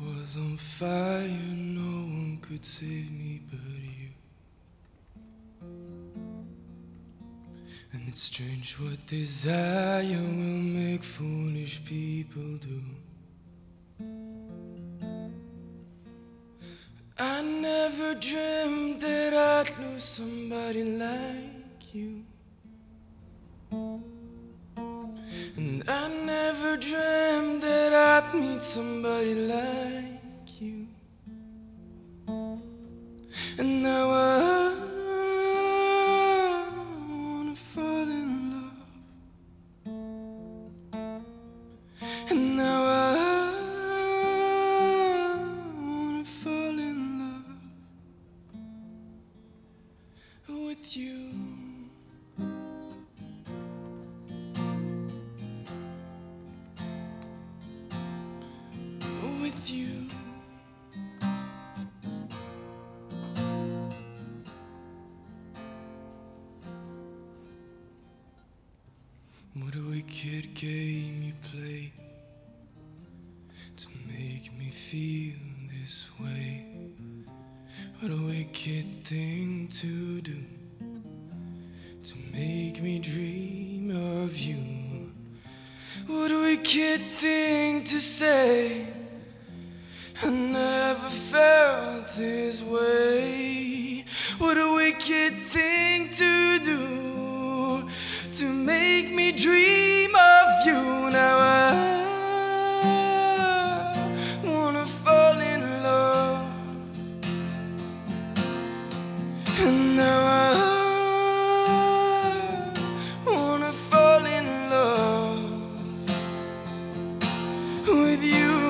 was on fire, no one could save me but you. And it's strange what desire will make foolish people do. I never dreamed that I'd lose somebody like you. And I never dreamed that I'd meet somebody like you. And now I wanna fall in love. And now I wanna fall in love with you. With you. What a wicked game you play to make me feel this way. What a wicked thing to do to make me dream of you. What a wicked thing to say. I never felt this way. What a wicked thing to do to make me dream of you. Now I wanna fall in love. And now I wanna fall in love with you.